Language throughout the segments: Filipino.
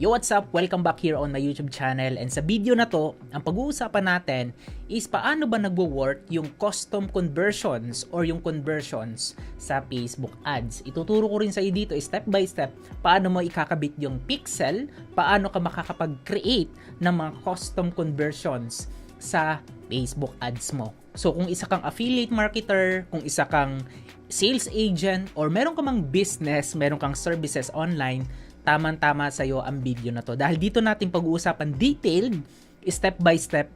Yo, what's up? Welcome back here on my YouTube channel, and sa video na to, ang pag-uusapan natin is paano ba nagwo-work yung custom conversions or yung conversions sa Facebook ads. Ituturo ko rin sa iyo dito step by step paano mo ikakabit yung pixel, paano ka makakapag-create ng mga custom conversions sa Facebook ads mo. So kung isa kang affiliate marketer, kung isa kang sales agent, or meron ka mang business, meron kang services online, tamang-tama sa'yo ang video na to. Dahil dito natin pag-uusapan detailed, step by step,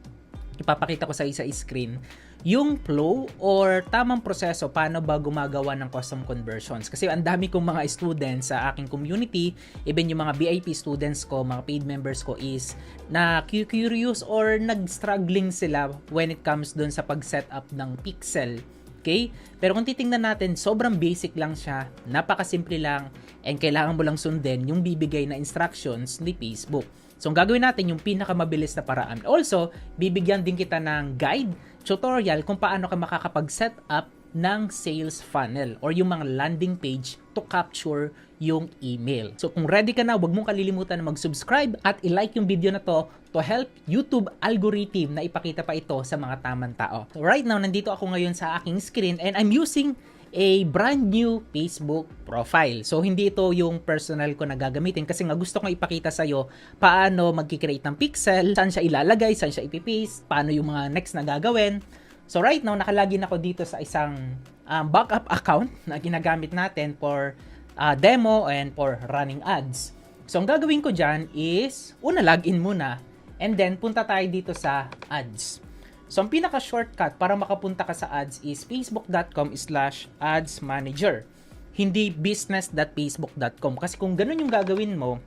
ipapakita ko sa screen, yung flow or tamang proseso paano ba gumagawa ng custom conversions. Kasi ang dami kong mga students sa aking community, even yung mga VIP students ko, mga paid members ko is na curious or nag-struggling sila when it comes dun sa pag-set up ng pixel. Okay? Pero kung titingnan natin, sobrang basic lang siya, napakasimple lang, and kailangan mo lang sundin yung bibigay na instructions ni Facebook. So, ang gagawin natin yung pinakamabilis na paraan. Also, bibigyan din kita ng guide, tutorial kung paano ka makakapag-set up ng sales funnel or yung mga landing page to capture yung email. So, kung ready ka na, huwag mong kalilimutan na mag-subscribe at i-like yung video na to help YouTube algorithm na ipakita pa ito sa mga tamang tao. So, right now, nandito ako ngayon sa aking screen and I'm using a brand new Facebook profile. So, hindi ito yung personal ko na gagamitin kasi nga gusto kong ipakita sa'yo paano mag-create ng pixel, saan siya ilalagay, saan siya ipipaste, paano yung mga next na gagawin. So, right now, nakalagin ako dito sa isang backup account na ginagamit natin for demo and for running ads. So, ang gagawin ko dyan is, una, login muna, and then punta tayo dito sa ads. So, ang pinaka-shortcut para makapunta ka sa ads is facebook.com/adsmanager. Hindi business.facebook.com. Kasi kung ganun yung gagawin mo,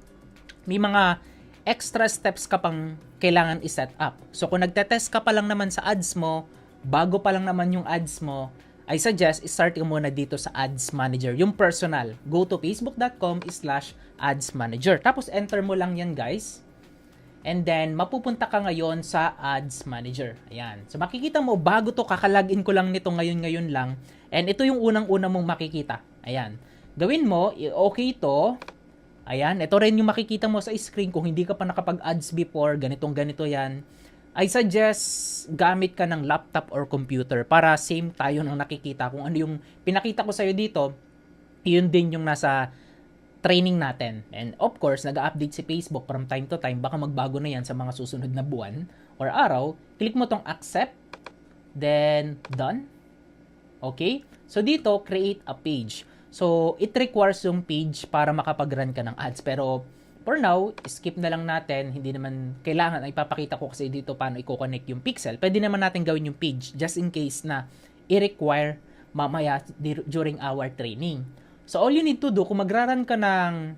may mga extra steps ka pang kailangan i-set up. So, kung nagtetest ka pa lang naman sa ads mo, bago pa lang naman yung ads mo, I suggest start ka muna dito sa Ads Manager, yung personal. Go to facebook.com/adsmanager. Tapos enter mo lang yan, guys. And then, mapupunta ka ngayon sa Ads Manager. Ayan. So, makikita mo, bago to, kakalagin ko lang nito ngayon lang. And ito yung unang-una mong makikita. Ayan. Gawin mo, okay ito. Ayan. Ito rin yung makikita mo sa screen kung hindi ka pa nakapag-ads before. Ganito yan. I suggest gamit ka ng laptop or computer para same tayo nang nakikita. Kung ano yung pinakita ko sa'yo dito, yun din yung nasa training natin. And of course, nag-update si Facebook from time to time. Baka magbago na yan sa mga susunod na buwan or araw. Click mo tong accept. Then, done. Okay? So, dito, create a page. So, it requires yung page para makapag-run ka ng ads. Pero, for now, skip na lang natin. Hindi naman kailangan. Ipapakita ko kasi dito paano i-connect yung pixel. Pwede naman natin gawin yung page just in case na i-require mamaya during our training. So, all you need to do, kung magraran ka ng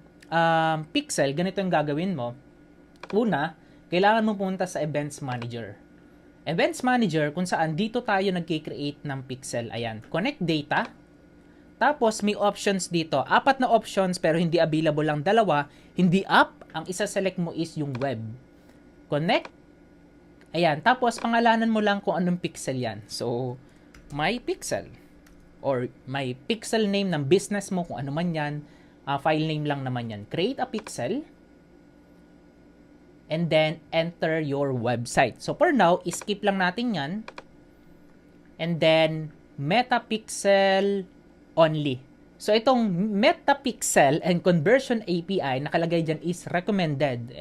pixel, ganito yung gagawin mo. Una, kailangan mo pumunta sa Events Manager. Events Manager, kung saan dito tayo nag-create ng pixel. Ayan, connect data. Tapos, may options dito. 4 na options, pero hindi available lang 2. Hindi up. Ang isa-select mo is yung web. Connect. Ayan, tapos pangalanan mo lang kung anong pixel yan. So, my pixel. Or may pixel name ng business mo, kung ano man yan, file name lang naman yan. Create a pixel, and then enter your website. So for now, skip lang natin yan, and then metapixel only. So itong metapixel and conversion API, nakalagay dyan is recommended,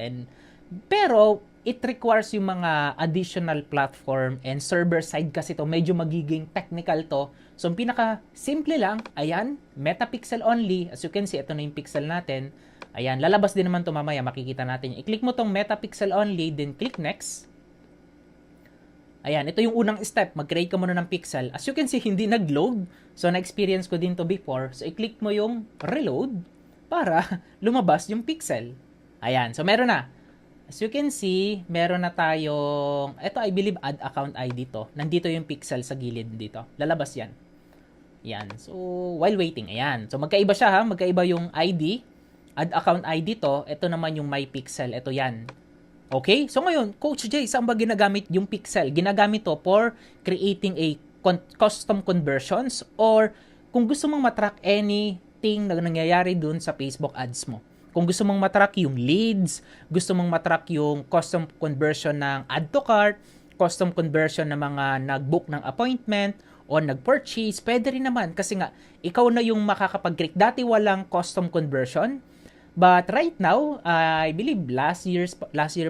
pero it requires yung mga additional platform and server side kasi to, medyo magiging technical to. So, ang pinaka-simple lang, ayan, metapixel only. As you can see, ito na yung pixel natin. Ayan, lalabas din naman to mamaya, makikita natin. I-click mo tong metapixel only, then click next. Ayan, ito yung unang step. Mag-create ka muna ng pixel. As you can see, hindi nag-load. So, na-experience ko din to before. So, i-click mo yung reload para lumabas yung pixel. Ayan, so meron na. As you can see, meron na tayong, ito I believe add account ID to. Nandito yung pixel sa gilid dito. Lalabas yan. Yan. So, while waiting, ayan. So, magkaiba siya ha. Magkaiba yung ID. Add account ID to. Ito naman yung my pixel. Ito yan. Okay? So, ngayon, Coach Jay, saan ba ginagamit yung pixel? Ginagamit to for creating a custom conversions or kung gusto mong matrack anything na nangyayari dun sa Facebook ads mo. Kung gusto mong matrack yung leads, gusto mong matrack yung custom conversion ng add to cart, custom conversion ng mga nag-book ng appointment o nag-purchase, pwede rin naman kasi nga ikaw na yung makakapag-create. Dati walang custom conversion, but right now, I believe last year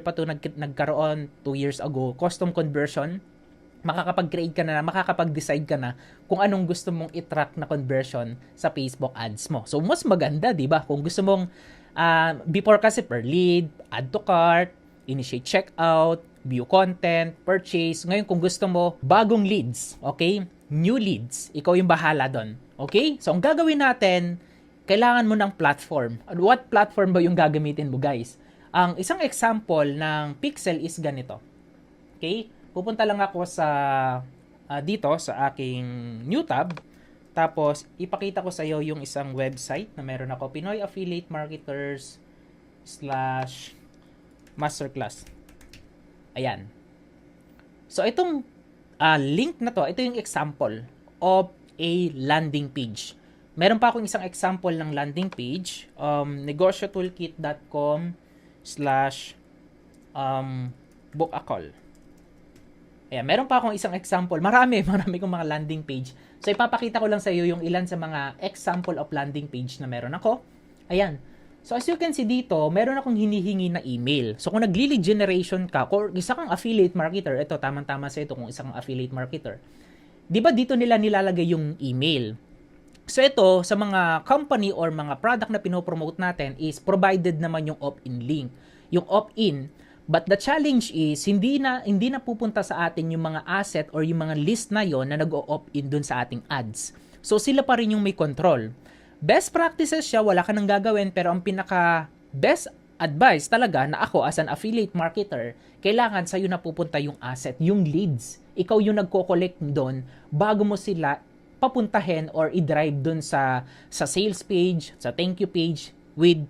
pa to nagkaroon 2 years ago, custom conversion. Makakapag-create ka na, makakapag-decide ka na kung anong gusto mong i-track na conversion sa Facebook ads mo. So, mas maganda, di ba? Kung gusto mong, before kasi per lead, add to cart, initiate checkout, view content, purchase. Ngayon, kung gusto mo, bagong leads, okay? New leads. Ikaw yung bahala doon. Okay? So, ang gagawin natin, kailangan mo ng platform. What platform ba yung gagamitin mo, guys? Ang isang example ng Pixel is ganito. Okay? Pupunta lang ako sa dito sa aking new tab. Tapos, ipakita ko sa iyo yung isang website na meron ako. Pinoy Affiliate Marketers /masterclass. Ayan. So, itong link na to, ito yung example of a landing page. Meron pa akong isang example ng landing page. negotiatoolkit.com/book a call. Ayan, meron pa akong isang example. Marami kong mga landing page. So, ipapakita ko lang sa iyo yung ilan sa mga example of landing page na meron ako. Ayan. So, as you can see dito, meron akong hinihingi na email. So, kung nag-lead generation ka, or isa kang affiliate marketer, ito, tamang-tama sa ito kung isa kang affiliate marketer. Di ba dito nila nilalagay yung email? So, ito, sa mga company or mga product na pinopromote natin is provided naman yung opt-in link. Yung opt-in. But the challenge is, hindi na pupunta sa atin yung mga asset or yung mga list na yon na nag-o-opt-in dun sa ating ads. So, sila pa rin yung may control. Best practices siya, wala ka nang gagawin, pero ang pinaka best advice talaga na ako as an affiliate marketer, kailangan sa'yo na pupunta yung asset, yung leads. Ikaw yung nagko-collect doon bago mo sila papuntahin or i-drive doon sa sales page, sa thank you page,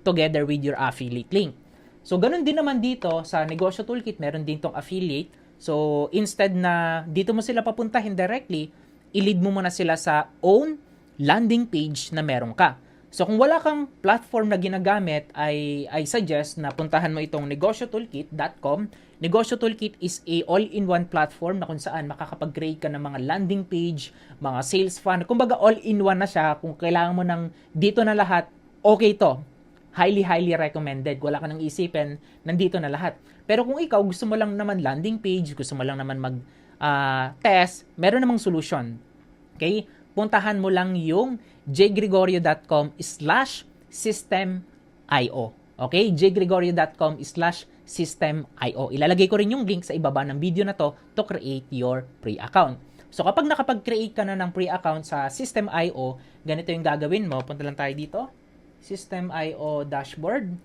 together with your affiliate link. So, ganun din naman dito sa Negosyo Toolkit, meron din tong affiliate. So, instead na dito mo sila papuntahin directly, i-lead mo muna sila sa own landing page na meron ka. So, kung wala kang platform na ginagamit, I suggest na puntahan mo itong negosyotoolkit.com. Negosyo Toolkit is a all-in-one platform na kung saan makakapag-create ka ng mga landing page, mga sales funnel. Kumbaga, all-in-one na siya. Kung kailangan mo ng dito na lahat, okay to. Highly recommended. Wala ka nang isipin, nandito na lahat. Pero kung ikaw, gusto mo lang naman landing page, gusto mo lang naman mag-test, meron namang solution. Okay? Puntahan mo lang yung jgregorio.com/systemio. Okay? jgregorio.com/systemio. Ilalagay ko rin yung link sa ibaba ng video na to create your free account. So, kapag nakapag-create ka na ng free account sa System.io, ganito yung gagawin mo. Punta lang tayo dito. System.io dashboard.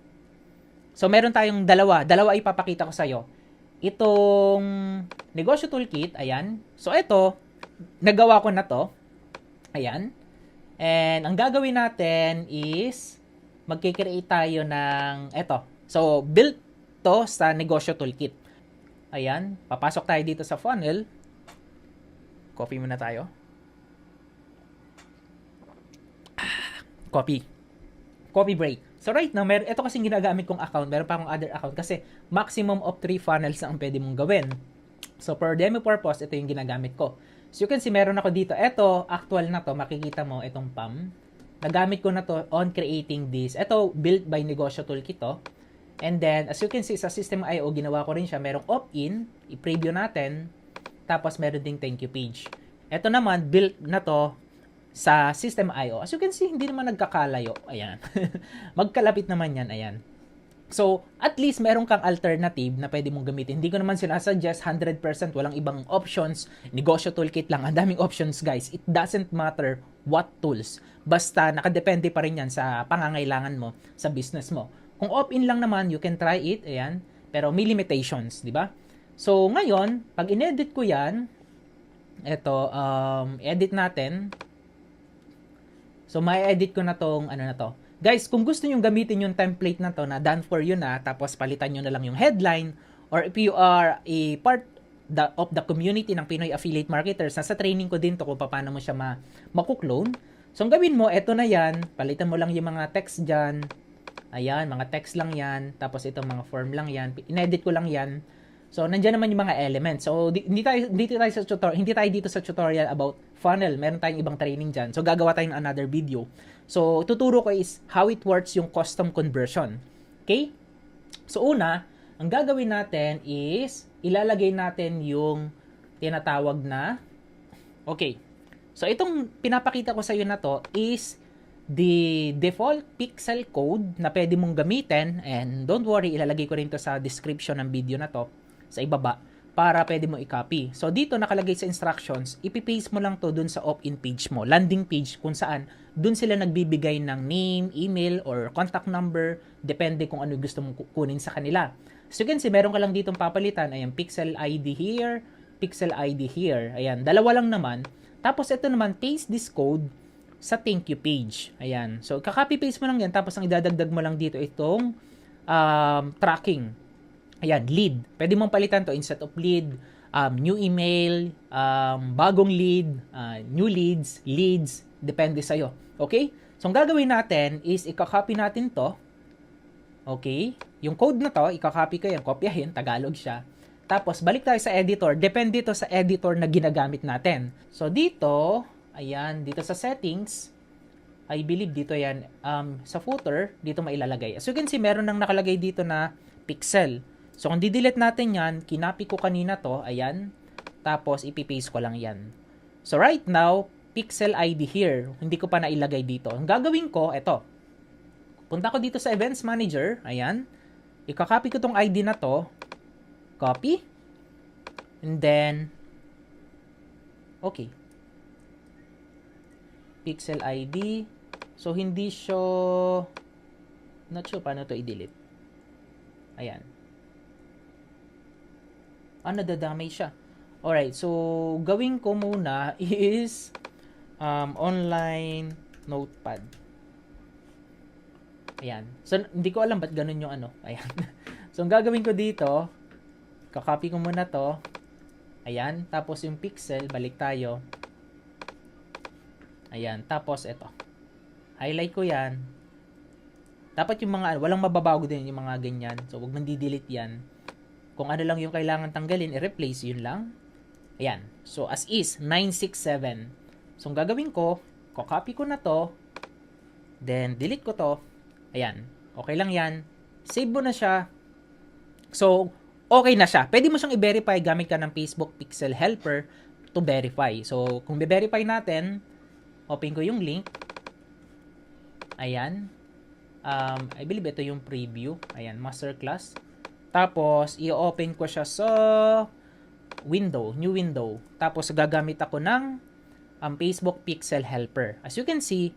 So, meron tayong dalawa ipapakita ko sa iyo. Itong Negosyo Toolkit, ayan. So, ito, nagawa ko na to. Ayan. And, ang gagawin natin is, magkikreate tayo ng, ito. So, built to sa Negosyo Toolkit. Ayan. Papasok tayo dito sa funnel. Copy muna tayo. Copy break. So right now, ito kasing ginagamit kong account, meron pa akong other account kasi maximum of 3 funnels ang pwede mong gawin. So for demo purpose, ito yung ginagamit ko. So you can see, meron ako dito. Ito, actual na to, makikita mo itong PAM. Nagamit ko na to on creating this. Ito, built by Negosyo Toolkit to. And then, as you can see, sa System.io, ginawa ko rin siya. Merong opt-in, i-preview natin. Tapos meron ding thank you page. Ito naman, built na to sa System.io. As you can see, hindi naman nagkakalayo. Ayan. Magkalapit naman yan. Ayan. So, at least meron kang alternative na pwede mong gamitin. Hindi ko naman sinasuggest 100%, walang ibang options. Negosyo Toolkit lang. Ang daming options, guys. It doesn't matter what tools. Basta nakadepende pa rin yan sa pangangailangan mo, sa business mo. Kung opt-in lang naman, you can try it. Ayan. Pero may limitations, di ba? So, ngayon, pag in-edit ko yan, eto, edit natin. So, may-edit ko na tong, ano na to. Guys, kung gusto nyo gamitin yung template na to na done for you na, tapos palitan nyo na lang yung headline, or if you are a part of the community ng Pinoy Affiliate Marketers, nasa training ko din to kung paano mo siya makuklone. So, ang gawin mo, eto na yan, palitan mo lang yung mga text dyan. Ayan, mga text lang yan. Tapos itong mga form lang yan. Inedit ko lang yan. So, nandiyan naman yung mga elements. So, hindi tayo dito sa tutorial about funnel. Meron tayong ibang training dyan. So, gagawa tayong another video. So, tuturo ko is how it works yung custom conversion. Okay? So, una, ang gagawin natin is ilalagay natin yung tinatawag na okay. So, itong pinapakita ko sa iyo na to is the default pixel code na pwede mong gamitin, and don't worry, ilalagay ko rin to sa description ng video na to sa ibaba para pwede mo i-copy. So dito nakalagay sa instructions, ipipaste mo lang to dun sa opt-in page mo, landing page kung saan dun sila nagbibigay ng name, email, or contact number, depende kung ano gusto mong kunin sa kanila. So you can see, meron ka lang ditong papalitan, ayan, pixel ID here, pixel ID here, ayan, dalawa lang naman. Tapos ito naman, paste this code sa thank you page. Ayan. So, kakopy paste mo lang yan. Tapos, ang idadagdag mo lang dito itong tracking. Ayan, lead. Pwede mong palitan to instead of lead, new email, bagong lead, new leads, depende sa'yo. Okay? So, ang gagawin natin is, ikakopy natin to. Okay? Yung code na to, ikakopy ko yan, kopyahin, Tagalog siya. Tapos, balik tayo sa editor. Depende ito sa editor na ginagamit natin. So, dito, ayan, dito sa settings, I believe dito yan, sa footer, dito mailalagay. As you can see, meron nang nakalagay dito na pixel. So, kung di-delete natin yan, kinapi ko kanina to, ayan, tapos ipipaste ko lang yan. So, right now, pixel ID here, hindi ko pa nailagay dito. Ang gagawin ko, eto, punta ko dito sa Events Manager, ayan, ikakopy ko tong ID na to, copy, and then, okay, pixel ID, so hindi siya, not sure paano to i-delete, ayan, nadadamay siya. Alright, so, gawin ko muna is, online notepad, ayan, so, hindi ko alam ba't ganun yung ano, ayan, so, ang gagawin ko dito, kakopy ko muna to. Ayan. Tapos yung pixel, balik tayo. Ayan. Tapos ito. Highlight ko yan. Dapat yung mga, walang mababago din yung mga ganyan. So, huwag mandi-delete yan. Kung ano lang yung kailangan tanggalin, i-replace, yun lang. Ayan. So, as is, 967. So, ang gagawin ko, copy ko na to. Then, delete ko to. Ayan. Okay lang yan. Save mo na siya. So, okay na siya. Pwede mo siyang i-verify gamit ka ng Facebook Pixel Helper to verify. So, kung be-verify natin, open ko yung link. Ayan. I believe ito yung preview. Ayan, masterclass. Tapos, i-open ko siya sa window, new window. Tapos, gagamit ako ng Facebook Pixel Helper. As you can see,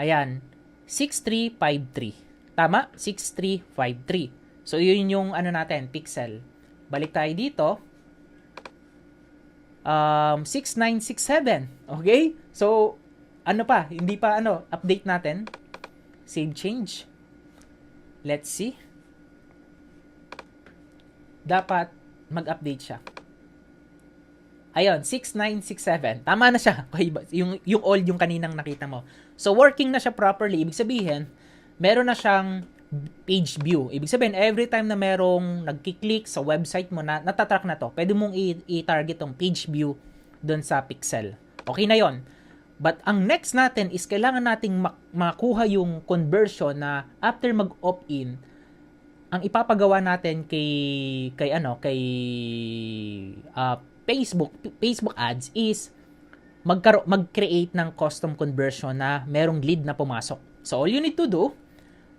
ayan, 6353. Tama? 6353. So, yun yung ano natin, pixel. Balik tayo dito. 6967. Okay? So, ano pa? Hindi pa update natin. Save change. Let's see. Dapat mag-update siya. Ayun, 6967. Tama na siya. Okay, yung old yung kaninang nakita mo. So, working na siya properly. Ibig sabihin, meron na siyang page view. Ibig sabihin, every time na merong nagkiklik sa website mo na natatrack na to, pwede mong i-target tong page view doon sa pixel. Okay na yon. But ang next natin is kailangan nating makuha yung conversion na after mag-opt-in, ang ipapagawa natin kay Facebook ads is mag-create ng custom conversion na merong lead na pumasok. So all you need to do,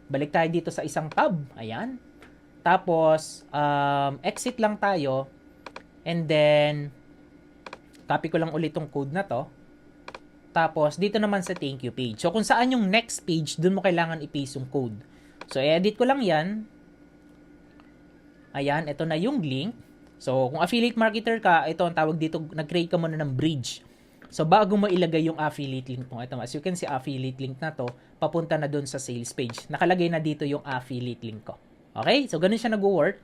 balik tayo dito sa isang tab. Ayan. Tapos, exit lang tayo. And then, copy ko lang ulit tong code na to. Tapos, dito naman sa thank you page. So, kung saan yung next page, dun mo kailangan i-paste yung code. So, edit ko lang yan. Ayan, ito na yung link. So, kung affiliate marketer ka, ito ang tawag dito, nag-create ka muna ng bridge. So, bago mo ilagay yung affiliate link mo, ito, as you can see, affiliate link na to, papunta na dun sa sales page. Nakalagay na dito yung affiliate link ko. Okay? So, ganun siya nag-work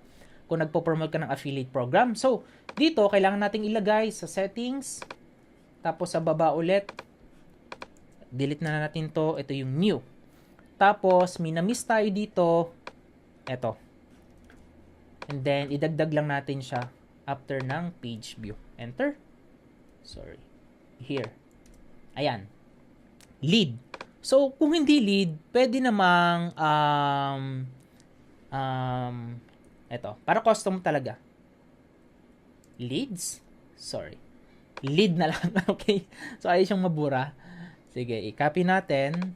kung nagpo-promote ka ng affiliate program. So, dito, kailangan nating ilagay sa settings, tapos sa baba ulit, delete na natin to, ito yung new. Tapos, may na-miss tayo dito. Eto. And then, idagdag lang natin siya after ng page view. Enter. Sorry. Here. Ayan. Lead. So, kung hindi lead, pwede namang eto. Para custom talaga. Leads. Sorry. Lead na lang. Okay. So, ayos siyang mabura. Sige, i-copy natin.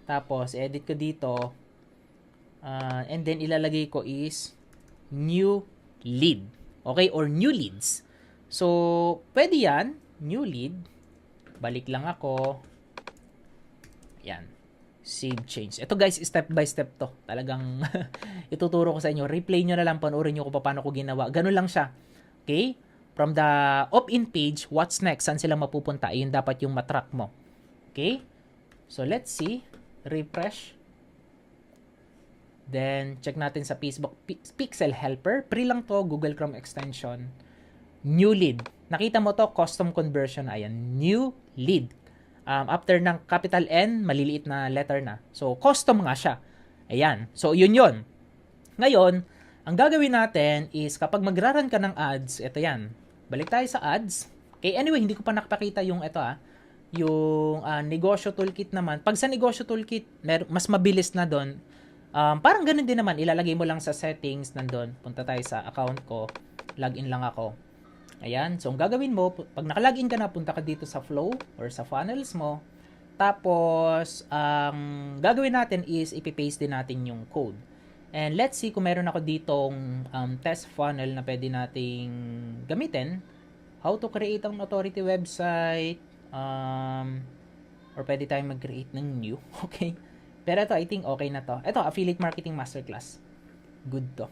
Tapos, edit ko dito. And then, ilalagay ko is new lead. Okay? Or new leads. So, pwede yan. New lead. Balik lang ako. Yan. Save change. Ito guys, step by step to. Talagang ituturo ko sa inyo. Replay nyo na lang. Panoorin nyo kung paano ko ginawa. Ganun lang siya. Okay? From the opt-in page, what's next? Saan sila mapupunta? Ayun dapat yung matrack mo. Okay? So, let's see. Refresh. Then, check natin sa Facebook Pixel Helper. Free lang to. Google Chrome extension. New lead. Nakita mo to, custom conversion. Ayan. New lead. After ng capital N, maliliit na letter na. So, custom nga siya. Ayan. So, yun. Ngayon, ang gagawin natin is kapag magraran ka ng ads, ito yan. Balik tayo sa ads. Okay, anyway, hindi ko pa nakapakita yung ito yung negosyo toolkit naman. Pag sa negosyo toolkit, mas mabilis na doon. Parang ganun din naman. Ilalagay mo lang sa settings nandun. Punta tayo sa account ko. Login lang ako. Ayan. So, ang gagawin mo, pag nakalagin ka na, punta ka dito sa flow or sa funnels mo. Tapos, ang gagawin natin is ipipaste din natin yung code. And let's see kung meron ako ditong test funnel na pwede nating gamitin. How to create ang authority website. Or pwede tayong mag-create ng new. Okay. Pero ito, I think okay na to. Ito, Affiliate Marketing Masterclass. Good to.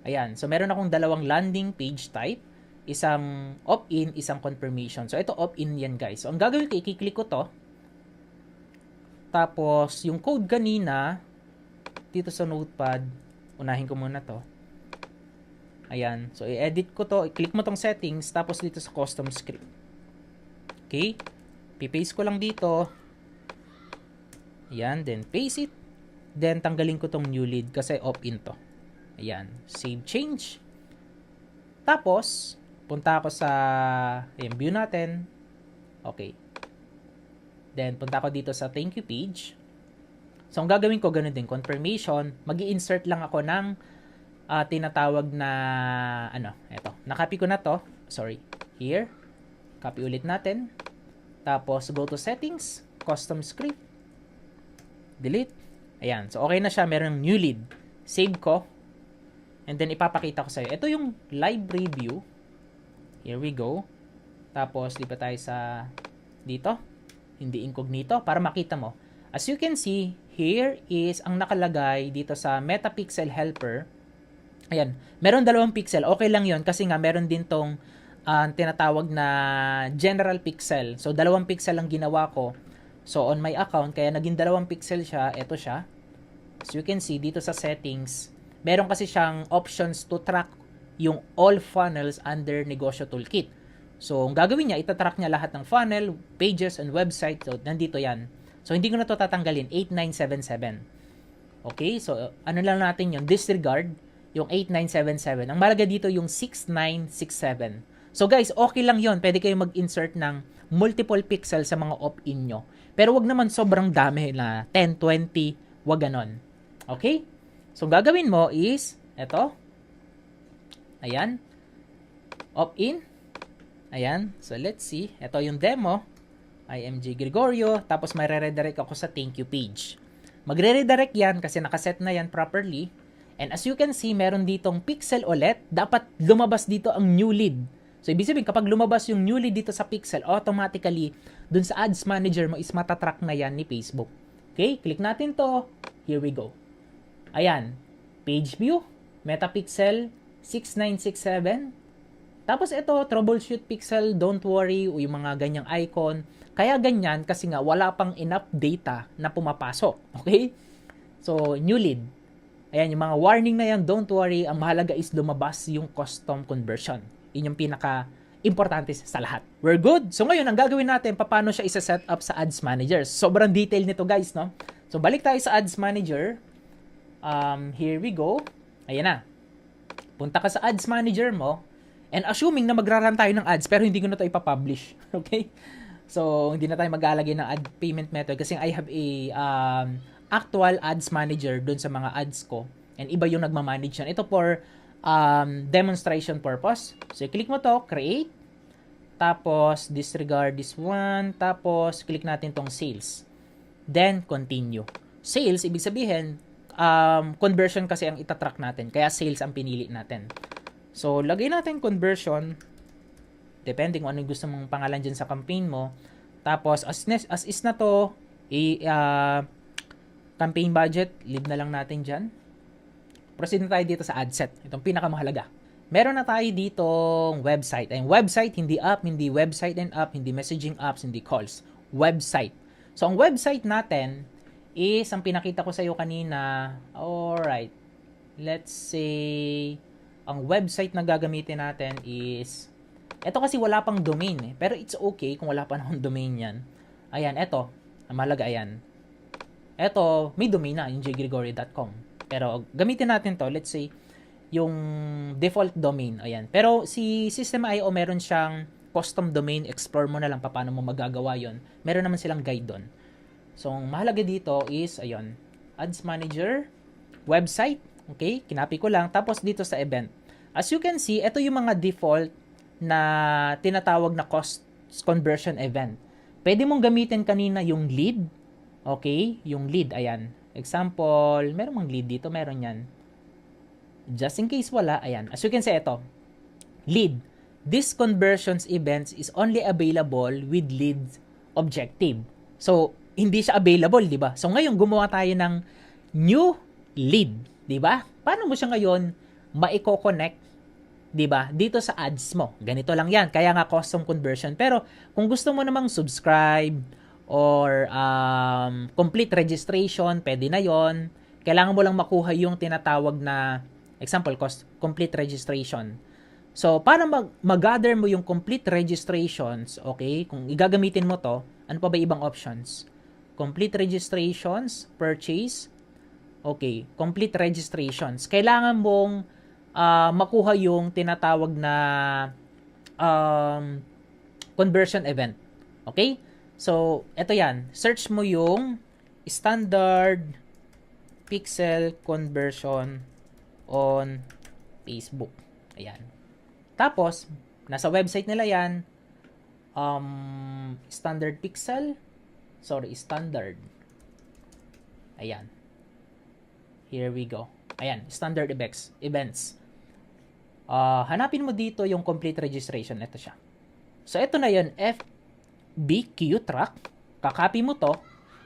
Ayan. So, meron akong dalawang landing page type. Isang opt-in, isang confirmation. So, ito opt-in yan, guys. So, ang gagawin ko, i-click ko to. Tapos, yung code kanina, dito sa notepad, unahin ko muna to. Ayan. So, i-edit ko to. I-click mo tong settings. Tapos, dito sa custom script. Okay. Pipaste ko lang dito. Ayan. Then, paste it. Then, tanggalin ko tong new lead kasi opt-in to. Ayan. Save change. Tapos, punta ako sa view natin. Okay. Then, punta ako dito sa thank you page. So, ang gagawin ko, ganun din. Confirmation. Mag-i-insert lang ako ng tinatawag na, eto. Nakopy ko na to. Sorry. Here. Copy ulit natin. Tapos, go to settings. Custom script. Delete. Ayan. So, okay na siya. Merong new lead. Save ko. And then, ipapakita ko sa'yo. Ito yung live review. Here we go. Tapos, lipat tayo sa dito. Hindi incognito. Para makita mo. As you can see, here is ang nakalagay dito sa Meta Pixel Helper. Ayan. Meron 2 pixel. Okay lang yon kasi nga meron din tong tinatawag na General Pixel. So, 2 pixel ang ginawa ko. So, on my account, kaya naging 2 pixel siya. Ito siya. As you can see, dito sa settings, meron kasi siyang options to track yung all funnels under Negosyo Toolkit. So, ang gagawin niya, itatrack niya lahat ng funnel, pages, and website. So, nandito yan. So, hindi ko na to tatanggalin. 8977. Okay? So, ano lang natin yun? Disregard yung 8977. Ang malaga dito yung 6967. So, guys, okay lang yon. Pwede kayo mag-insert ng multiple pixel sa mga opt-in nyo. Pero wag naman sobrang dami na 10, 20. Wag ganon. Okay? So, gagawin mo is, eto. Ayan. Opt-in. Ayan. So, let's see. Ito yung demo. IMG Gregorio. Tapos, may re-redirect ako sa thank you page. Magre-redirect yan kasi nakaset na yan properly. And as you can see, meron ditong pixel ulit. Dapat lumabas dito ang new lead. So, ibig sabihin, kapag lumabas yung new lead dito sa pixel, automatically, dun sa ads manager mo is matatrack na yan ni Facebook. Okay? Click natin to. Here we go. Ayan. Page view. Metapixel 6967. Tapos ito, troubleshoot pixel, don't worry, o yung mga ganyang icon. Kaya ganyan kasi nga wala pang enough data na pumapasok. Okay? So, new lead. Ayan, yung mga warning na yan, don't worry. Ang mahalaga is lumabas yung custom conversion. Yun yung pinaka-importante sa lahat. We're good. So, ngayon, ang gagawin natin, paano siya isa-set up sa Ads Manager. Sobrang detail nito, guys, no? So, balik tayo sa Ads Manager. Here we go. Ayan na. Punta ka sa Ads Manager mo. And assuming na magra-run tayo ng ads, pero hindi ko na ito ipapublish. Okay? So, hindi na tayo mag-alagay ng ad payment method kasi I have a actual Ads Manager dun sa mga ads ko. And iba yung nagmamanage yan. Ito for demonstration purpose. So, click mo to, create. Tapos, disregard this one. Tapos, click natin tong sales. Then, continue. Sales, ibig sabihin, conversion kasi ang itatrack natin. Kaya sales ang pinili natin. So, lagay natin conversion. Depende kung ano yung gusto mong pangalan dyan sa campaign mo. Tapos, as is na to, campaign budget, leave na lang natin dyan. Proceed na tayo dito sa ad set. Itong pinakamahalaga. Meron na tayo ditong website. Ay, website, hindi app, hindi website and app, hindi messaging apps, hindi calls. Website. So, ang website natin is, ang pinakita ko sa iyo kanina, alright, let's say, ang website na gagamitin natin is, eto kasi wala pang domain eh, pero it's okay kung wala pa ng domain yan. Ayan, eto, ang mahalaga, ayan. Eto, may domain na, yung jgregory.com. Pero, gamitin natin to, let's say, yung default domain, ayan. Pero, si System.io meron siyang custom domain, explore mo na lang paano mo magagawa yon. Meron naman silang guide doon. So, ang mahalaga dito is, ayun, Ads Manager, website, okay, kinapi ko lang, tapos dito sa event. As you can see, ito yung mga default na tinatawag na cost conversion event. Pwede mong gamitin kanina yung lead, okay, yung lead, ayan. Example, meron mang lead dito, meron yan. Just in case wala, ayan. As you can see, ito, lead. This conversions events is only available with lead objective. So, hindi siya available, di ba? So, ngayon, gumawa tayo ng new lead, di ba? Paano mo siya ngayon maiko-connect, di ba? Dito sa ads mo. Ganito lang yan. Kaya nga custom conversion. Pero, kung gusto mo namang subscribe or complete registration, pwede na yon. Kailangan mo lang makuha yung tinatawag na, example, complete registration. So, para mag-gather mo yung complete registrations, okay, kung igagamitin mo to, ano pa ba ibang options? Complete registrations, purchase, okay, complete registrations. Kailangan mong makuha yung tinatawag na conversion event. Okay? So, eto yan. Search mo yung standard pixel conversion on Facebook. Ayan. Tapos, nasa website nila yan, standard pixel, standard. Ayan. Here we go. Ayan, standard events. Hanapin mo dito yung complete registration. Ito siya. So, ito na yun, FBQ track. Kakopy mo to.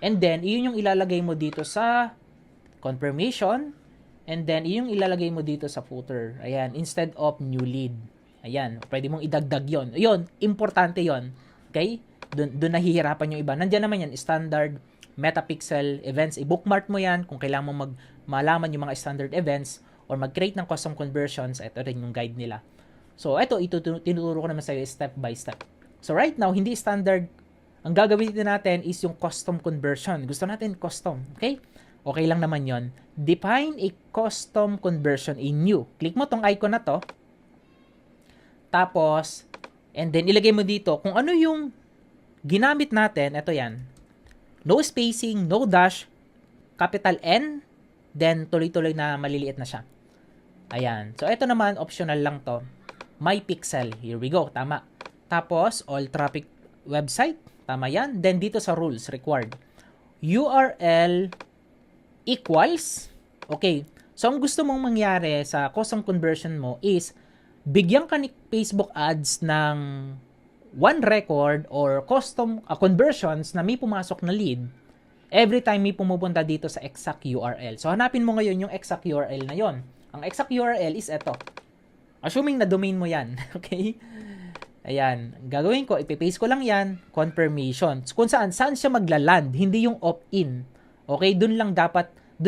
And then, iyon yung ilalagay mo dito sa confirmation. And then, iyon yung ilalagay mo dito sa footer. Ayan, instead of new lead. Ayan, pwede mong idagdag yon. Yun, importante yon. Okay? Doon nahihirapan yung iba. Nandiyan naman yan, standard metapixel events. I-bookmark mo yan kung kailangan mo malaman yung mga standard events or mag-create ng custom conversions. Ito rin yung guide nila. So, ito, tinuturo ko naman sa'yo step by step. So, right now, hindi standard. Ang gagawin natin is yung custom conversion. Gusto natin custom. Okay? Okay lang naman yon. Define a custom conversion in new. Click mo tong icon na to. Tapos, and then ilagay mo dito kung ano yung ginamit natin. Ito yan. No spacing, no dash, capital N, then tuloy-tuloy na maliliit na siya. Ayan. So, ito naman, optional lang to. My pixel. Here we go. Tama. Tapos, all traffic website. Tama yan. Then, dito sa rules, required. URL equals. Okay. So, ang gusto mong mangyari sa custom conversion mo is bigyan ka ni Facebook ads ng one record or custom conversions na may pumasok na lead every time may pumupunta dito sa exact URL. So, hanapin mo ngayon yung exact URL na yon. Ang exact URL is ito. Assuming na domain mo yan. Okay? Ayan. Gagawin ko, ipipaste ko lang yan, confirmation. Kung saan siya maglaland, hindi yung opt-in. Okay? Doon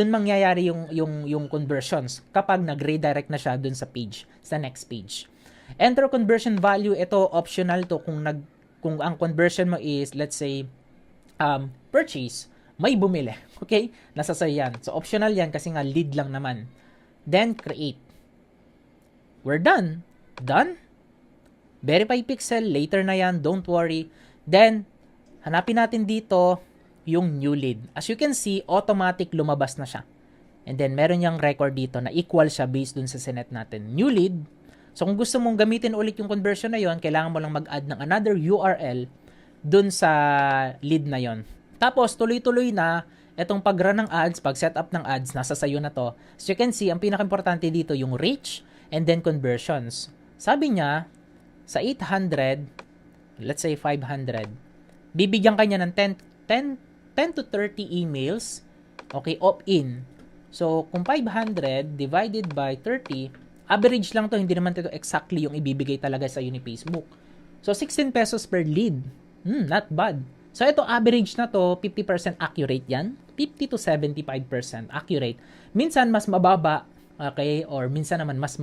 mangyayari yung conversions kapag nag-redirect na siya doon sa page, sa next page. Enter conversion value, ito optional to kung ang conversion mo is, let's say, purchase, may bumili. Okay? Nasa sa'yo yan. So, optional yan kasi nga lead lang naman. Then, create. We're done. Done? Verify pixel. Later na yan. Don't worry. Then, hanapin natin dito yung new lead. As you can see, automatic lumabas na siya. And then, meron yung record dito na equal siya based dun sa sinet natin. New lead. So, kung gusto mong gamitin ulit yung conversion na yon, kailangan mo lang mag-add ng another URL dun sa lead na yon. Tapos, tuloy-tuloy na itong pag-run ng ads, pag-set up ng ads, nasa sayo na to. As you can see, ang pinaka-importante dito yung reach and then conversions. Sabi niya, sa 800, let's say 500, bibigyan kanya ng 10 to 30 emails, okay, opt-in. So, kung 500 divided by 30, average lang to, hindi naman ito exactly yung ibibigay talaga sa ni Facebook. So, 16 pesos per lead. Not bad. So, ito average na to, 50% accurate yan. 50 to 75% accurate. Minsan, mas mababa, okay, or minsan naman mas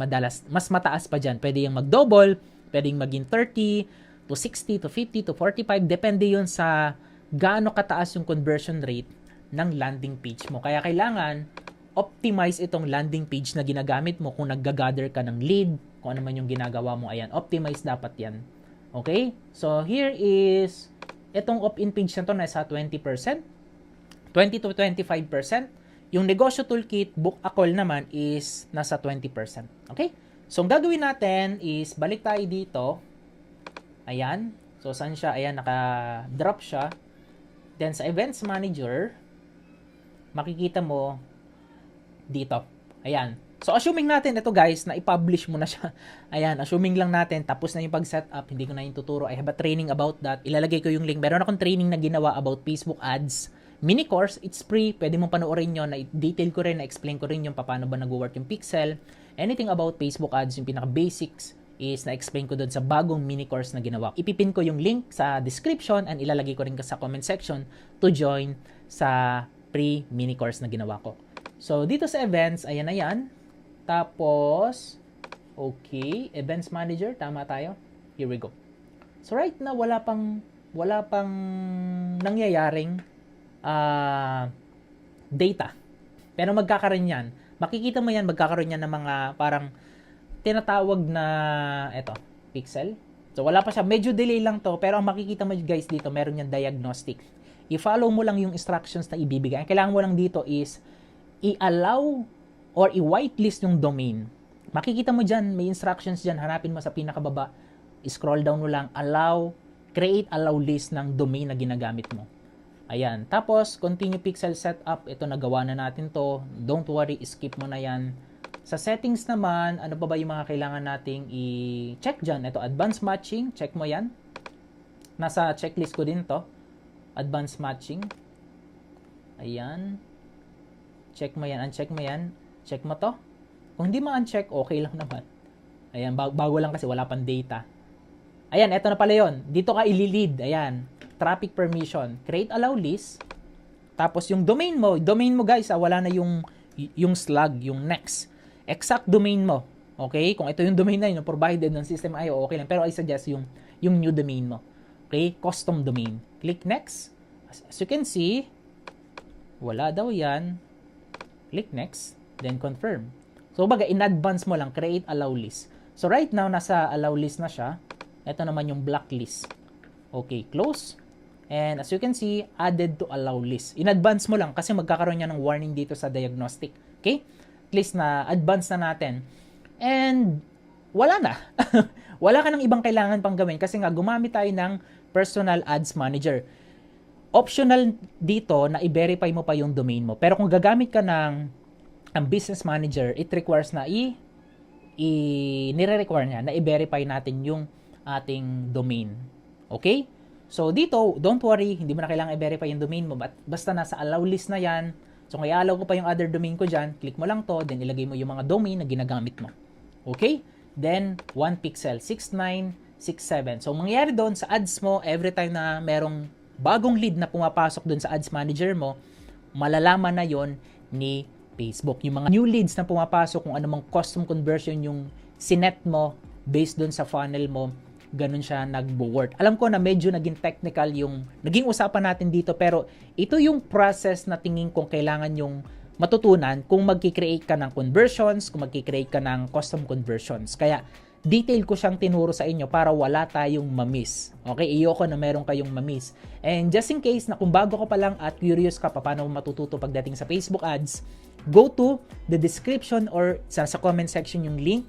mataas pa dyan. Pwede yung mag-double, pwedeng maging 30 to 60 to 50 to 45. Depende yun sa gaano kataas yung conversion rate ng landing page mo. Kaya kailangan optimize itong landing page na ginagamit mo kung nagga-gather ka ng lead, kung ano man yung ginagawa mo. Ayan, optimize dapat yan. Okay? So, here is, itong opt-in page na to nasa 20%, 20 to 25%. Yung negosyo toolkit, book a call naman is nasa 20%. Okay? So, ang gagawin natin is, balik tayo dito. Ayan. So, saan siya? Ayan, naka-drop siya. Then, sa Events Manager, makikita mo, dito. Ayan. So, assuming natin ito guys, na i-publish mo na siya. Ayan, assuming lang natin, tapos na yung pag-setup, hindi ko na yung tuturo. I have a training about that. Ilalagay ko yung link. Meron akong training na ginawa about Facebook ads. Mini course, it's free. Pwede mong panoorin yun. Na-detail ko rin, na-explain ko rin yung paano ba nag-work yung pixel. Anything about Facebook ads, yung pinaka-basics, is na-explain ko doon sa bagong mini course na ginawa. Ipipin ko yung link sa description and ilalagay ko rin sa comment section to join sa free mini course na ginawa ko. So, dito sa events, ayan na yan. Tapos, okay, events manager, tama tayo. Here we go. So, right now, wala pang nangyayaring data. Pero magkakaroon yan. Makikita mo yan, magkakaroon yan ng mga parang tinatawag na, eto, pixel. So, wala pa siya. Medyo delay lang to. Pero ang makikita mo guys dito, meron yan diagnostic. I-follow mo lang yung instructions na ibibigay. Ang kailangan mo lang dito is i-allow or i-whitelist yung domain. Makikita mo dyan, may instructions dyan, hanapin mo sa pinakababa, scroll down mo lang, create allow list ng domain na ginagamit mo. Ayan, tapos continue pixel setup, ito nagawa na natin to, don't worry, skip mo na yan. Sa settings naman, ano pa ba yung mga kailangan nating i-check dyan? Ito, advanced matching, check mo yan. Nasa checklist ko din to, advanced matching. Ayan. Check mo yan, uncheck mo yan. Check mo to. Kung hindi mo uncheck, okay lang naman. Ayan, bago lang kasi wala pang data. Ayan, eto na pala yun. Dito ka ili-lead. Ayan, traffic permission. Create allow list. Tapos yung domain mo guys, wala na yung slug, yung next. Exact domain mo. Okay? Kung ito yung domain na yun, provided ng system IO, okay lang. Pero I suggest yung new domain mo. Okay? Custom domain. Click next. As you can see, wala daw yan. Click next, then confirm. So, baga, in advance mo lang, create allow list. So, right now, nasa allow list na siya. Ito naman yung blacklist. Okay, close. And as you can see, added to allow list. In advance mo lang kasi magkakaroon niya ng warning dito sa diagnostic. Okay? At least na advance na natin. And, wala na. Wala ka ng ibang kailangan pang gawin kasi nga gumamit tayo ng personal ads manager. Optional dito na i-verify mo pa yung domain mo. Pero kung gagamit ka ng ang business manager, it requires na nire-require niya na i-verify natin yung ating domain. Okay? So dito, don't worry, hindi mo na kailangan i-verify yung domain mo. Basta nasa allow list na yan. So kung i-allow ko pa yung other domain ko dyan, click mo lang to, then ilagay mo yung mga domain na ginagamit mo. Okay? Then, 1 pixel, 6967. So mangyayari doon sa ads mo, every time na merong bagong lead na pumapasok dun sa ads manager mo, malalaman na yon ni Facebook. Yung mga new leads na pumapasok, kung anumang custom conversion yung sinet mo based dun sa funnel mo, ganun siya nagbo-work. Alam ko na medyo naging technical yung naging usapan natin dito, pero ito yung process na tingin kong kailangan yung matutunan kung magki-create ka ng conversions, kung magki-create ka ng custom conversions. Kaya detail ko siyang tinuro sa inyo para wala tayong mamiss. Okay, ayoko na meron kayong mamiss. And just in case na kung bago ka pa lang at curious ka pa paano matututo pagdating sa Facebook ads, go to the description or sa comment section yung link.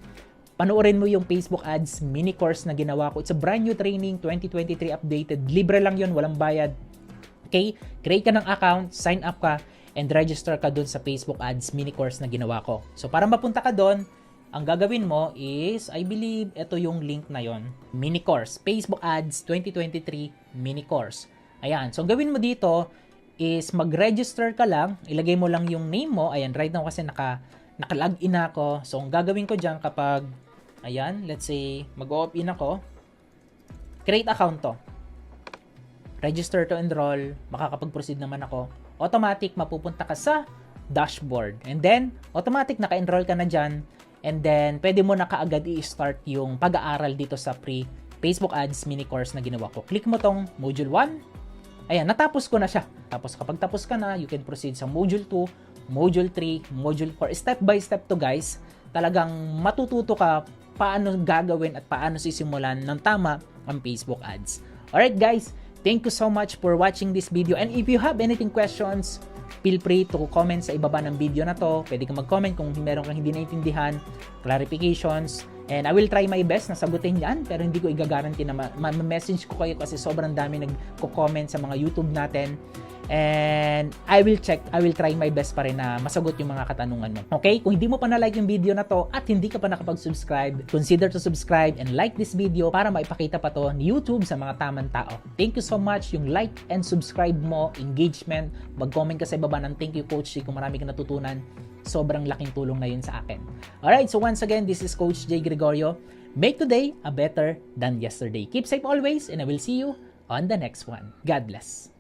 Panoorin mo yung Facebook ads mini course na ginawa ko. It's a brand new training, 2023 updated. Libre lang yun, walang bayad. Okay, create ka ng account, sign up ka, and register ka dun sa Facebook ads mini course na ginawa ko. So para mapunta ka dun, ang gagawin mo is, I believe, ito yung link na yon, mini course, Facebook Ads 2023 mini course. Ayan, so ang gawin mo dito is mag-register ka lang, ilagay mo lang yung name mo. Ayan, right now kasi naka-login na ako. So ang gagawin ko dyan kapag, ayan, let's say, mag-open ako, create account to. Register to enroll, makakapag-proceed naman ako. Automatic, mapupunta ka sa dashboard. And then, automatic, naka-enroll ka na dyan. And then, pwede mo na kaagad i-start yung pag-aaral dito sa Facebook Ads mini course na ginawa ko. Click mo tong Module 1. Ayan, natapos ko na siya. Tapos kapag tapos ka na, you can proceed sa Module 2, Module 3, Module 4. Step by step to guys. Talagang matututo ka paano gagawin at paano sisimulan ng tama ang Facebook Ads. Alright guys, thank you so much for watching this video. And if you have anything questions, feel free to comment sa ibaba ng video na to. Pwede kang mag-comment kung meron kang hindi naintindihan, clarifications, and I will try my best na sagutin yan, pero hindi ko i-guarantee na ma-message ko kayo kasi sobrang dami nagko-comment sa mga YouTube natin. And I will try my best pa rin na masagot yung mga katanungan mo. Okay? Kung hindi mo pa na-like yung video na to at hindi ka pa nakapag-subscribe, consider to subscribe and like this video para maipakita pa to ni YouTube sa mga tamang tao. Thank you so much. Yung like and subscribe mo, engagement, mag-comment ka sa ibaba ng thank you Coach J kung marami kang natutunan. Sobrang laking tulong na yun sa akin. Alright, so once again, this is Coach J Gregorio. Make today a better than yesterday. Keep safe always and I will see you on the next one. God bless.